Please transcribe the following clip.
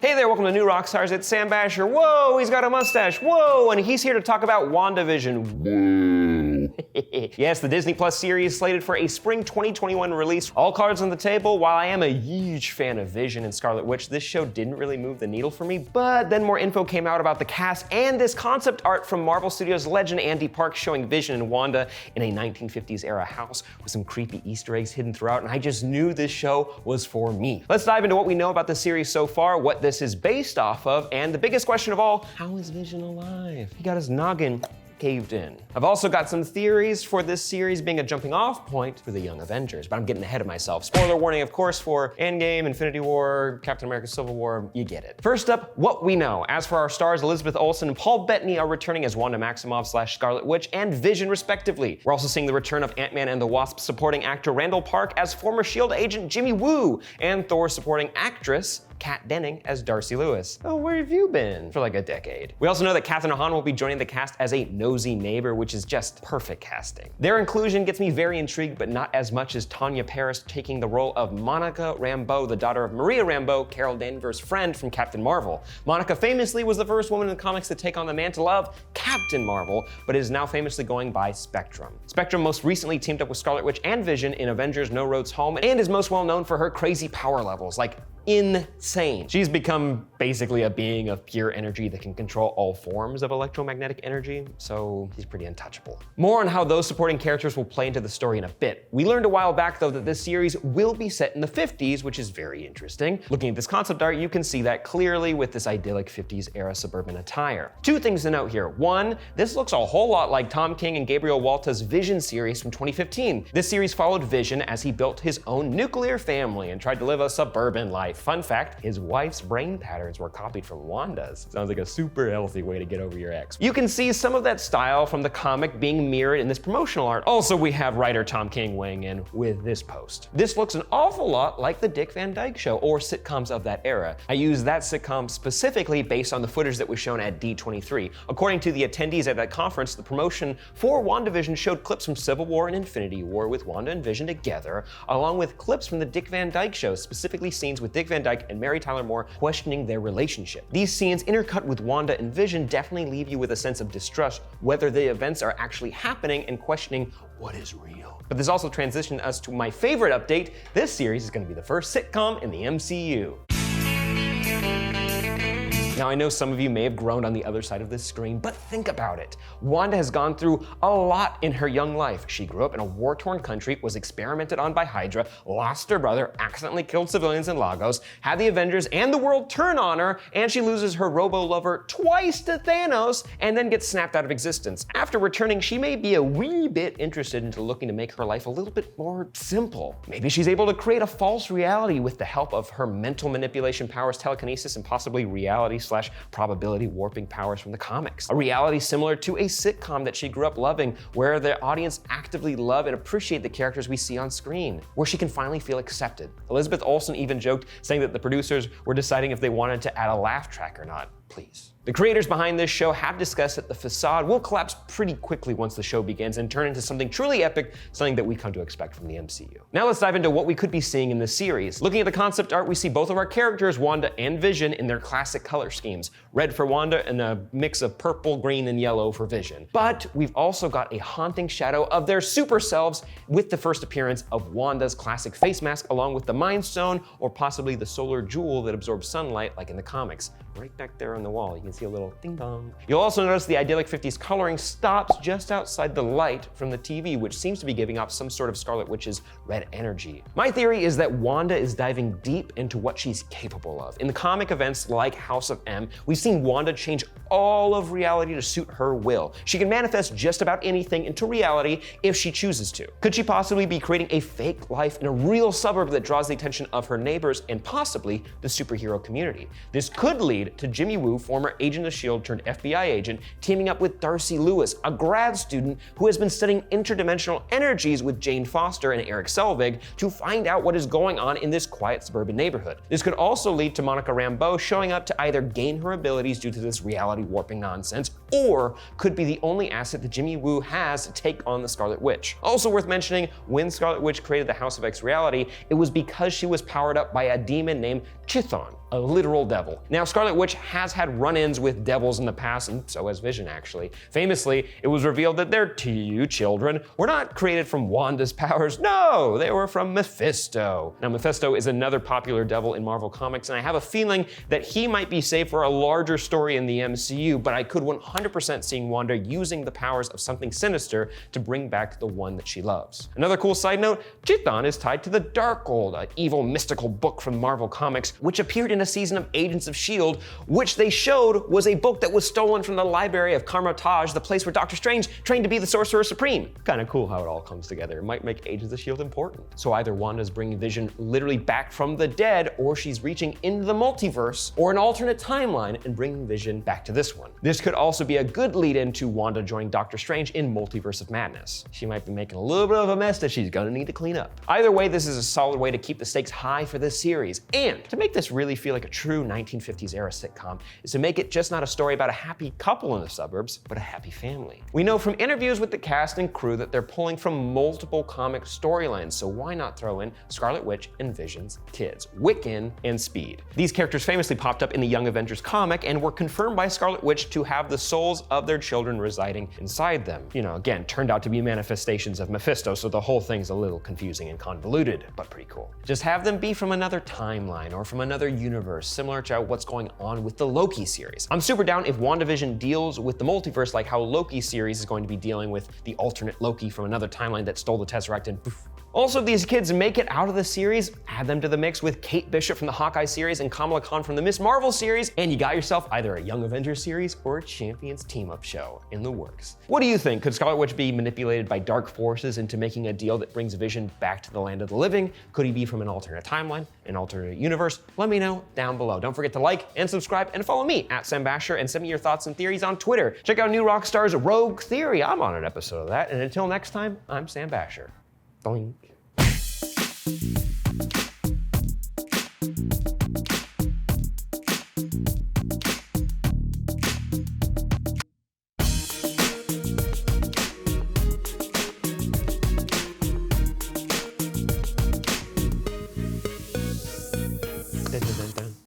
Hey there, welcome to New Rockstars. It's Sam Bashor. Whoa, he's got a mustache. Whoa, and he's here to talk about Wandavision. Whoa. Yes, the Disney Plus series slated for a spring 2021 release. All cards on the table. While I am a huge fan of Vision and Scarlet Witch, this show didn't really move the needle for me, but then more info came out about the cast and this concept art from Marvel Studios legend Andy Park showing Vision and Wanda in a 1950s era house with some creepy Easter eggs hidden throughout, and I just knew this show was for me. Let's dive into what we know about the series so far, what this is based off of, and the biggest question of all, how is Vision alive? He got his noggin caved in. I've also got some theories for this series being a jumping off point for the Young Avengers, but I'm getting ahead of myself. Spoiler warning, of course, for Endgame, Infinity War, Captain America Civil War, you get it. First up, what we know. As for our stars, Elizabeth Olsen and Paul Bettany are returning as Wanda Maximoff / Scarlet Witch and Vision respectively. We're also seeing the return of Ant-Man and the Wasp supporting actor Randall Park as former S.H.I.E.L.D. agent Jimmy Woo, and Thor supporting actress Kat Denning as Darcy Lewis. Oh, where have you been for like a decade? We also know that Catherine Hahn will be joining the cast as a nosy neighbor, which is just perfect casting. Their inclusion gets me very intrigued, but not as much as Tanya Paris taking the role of Monica Rambeau, the daughter of Maria Rambeau, Carol Danvers' friend from Captain Marvel. Monica famously was the first woman in the comics to take on the mantle of Captain Marvel, but is now famously going by Spectrum. Spectrum most recently teamed up with Scarlet Witch and Vision in Avengers No Roads Home, and is most well known for her crazy power levels, like insane. She's become basically a being of pure energy that can control all forms of electromagnetic energy, so she's pretty untouchable. More on how those supporting characters will play into the story in a bit. We learned a while back though that this series will be set in the 50s, which is very interesting. Looking at this concept art, you can see that clearly with this idyllic 50s era suburban attire. Two things to note here. One, this looks a whole lot like Tom King and Gabriel Walta's Vision series from 2015. This series followed Vision as he built his own nuclear family and tried to live a suburban life. Fun fact, his wife's brain patterns were copied from Wanda's. Sounds like a super healthy way to get over your ex. You can see some of that style from the comic being mirrored in this promotional art. Also, we have writer Tom King weighing in with this post. This looks an awful lot like the Dick Van Dyke Show or sitcoms of that era. I use that sitcom specifically based on the footage that was shown at D23. According to the attendees at that conference, the promotion for WandaVision showed clips from Civil War and Infinity War with Wanda and Vision together, along with clips from the Dick Van Dyke Show, specifically scenes with Dick Van Dyke and Mary Tyler Moore questioning their relationship. These scenes intercut with Wanda and Vision definitely leave you with a sense of distrust whether the events are actually happening and questioning what is real. But this also transitioned us to my favorite update. This series is going to be the first sitcom in the MCU. Now, I know some of you may have groaned on the other side of this screen, but think about it. Wanda has gone through a lot in her young life. She grew up in a war-torn country, was experimented on by Hydra, lost her brother, accidentally killed civilians in Lagos, had the Avengers and the world turn on her, and she loses her robo-lover twice to Thanos, and then gets snapped out of existence. After returning, she may be a wee bit interested into looking to make her life a little bit more simple. Maybe she's able to create a false reality with the help of her mental manipulation powers, telekinesis, and possibly reality/probability warping powers from the comics. A reality similar to a sitcom that she grew up loving, where the audience actively love and appreciate the characters we see on screen, where she can finally feel accepted. Elizabeth Olsen even joked, saying that the producers were deciding if they wanted to add a laugh track or not. Please. The creators behind this show have discussed that the facade will collapse pretty quickly once the show begins and turn into something truly epic, something that we come to expect from the MCU. Now let's dive into what we could be seeing in this series. Looking at the concept art, we see both of our characters, Wanda and Vision, in their classic color schemes. Red for Wanda and a mix of purple, green, and yellow for Vision. But we've also got a haunting shadow of their super selves with the first appearance of Wanda's classic face mask, along with the Mind Stone or possibly the solar jewel that absorbs sunlight like in the comics. Right back there on the wall, you can see a little ding dong. You'll also notice the idyllic 50s coloring stops just outside the light from the TV, which seems to be giving off some sort of Scarlet Witch's red energy. My theory is that Wanda is diving deep into what she's capable of. In the comic events like House of M, we've seen Wanda change all of reality to suit her will. She can manifest just about anything into reality if she chooses to. Could she possibly be creating a fake life in a real suburb that draws the attention of her neighbors and possibly the superhero community? This could lead to Jimmy Woo, former agent of S.H.I.E.L.D. turned FBI agent, teaming up with Darcy Lewis, a grad student who has been studying interdimensional energies with Jane Foster and Erik to find out what is going on in this quiet suburban neighborhood. This could also lead to Monica Rambeau showing up to either gain her abilities due to this reality warping nonsense, or could be the only asset that Jimmy Woo has to take on the Scarlet Witch. Also worth mentioning, when Scarlet Witch created the House of X reality, it was because she was powered up by a demon named Chthon, a literal devil. Now, Scarlet Witch has had run-ins with devils in the past, and so has Vision, actually. Famously, it was revealed that their two children were not created from Wanda's powers. No, they were from Mephisto. Now, Mephisto is another popular devil in Marvel Comics, and I have a feeling that he might be saved for a larger story in the MCU, but I could 100% see Wanda using the powers of something sinister to bring back the one that she loves. Another cool side note, Chthon is tied to the Darkhold, an evil mystical book from Marvel Comics, which appeared in a season of Agents of S.H.I.E.L.D., which they showed was a book that was stolen from the library of Kamar-Taj, the place where Doctor Strange trained to be the Sorcerer Supreme. Kinda cool how it all comes together. It might make Agents of S.H.I.E.L.D. important. So either Wanda's bringing Vision literally back from the dead, or she's reaching into the multiverse, or an alternate timeline and bringing Vision back to this one. This could also be a good lead-in to Wanda joining Doctor Strange in Multiverse of Madness. She might be making a little bit of a mess that she's gonna need to clean up. Either way, this is a solid way to keep the stakes high for this series, and to make this really feel like a true 1950s era sitcom is to make it just not a story about a happy couple in the suburbs, but a happy family. We know from interviews with the cast and crew that they're pulling from multiple comic storylines, so why not throw in Scarlet Witch and Vision's kids, Wiccan and Speed. These characters famously popped up in the Young Avengers comic and were confirmed by Scarlet Witch to have the souls of their children residing inside them. You know, again, turned out to be manifestations of Mephisto, so the whole thing's a little confusing and convoluted, but pretty cool. Just have them be from another timeline or from another universe, similar to what's going on with the Loki series. I'm super down if WandaVision deals with the multiverse like how Loki's series is going to be dealing with the alternate Loki from another timeline that stole the Tesseract and poof. Also, if these kids make it out of the series, add them to the mix with Kate Bishop from the Hawkeye series and Kamala Khan from the Miss Marvel series, and you got yourself either a Young Avengers series or a Champions team-up show in the works. What do you think? Could Scarlet Witch be manipulated by dark forces into making a deal that brings Vision back to the land of the living? Could he be from an alternate timeline, an alternate universe? Let me know down below. Don't forget to like and subscribe and follow me at Sam Bashor, and send me your thoughts and theories on Twitter. Check out new Rockstars Rogue Theory. I'm on an episode of that, and until next time, I'm Sam Bashor. Boing.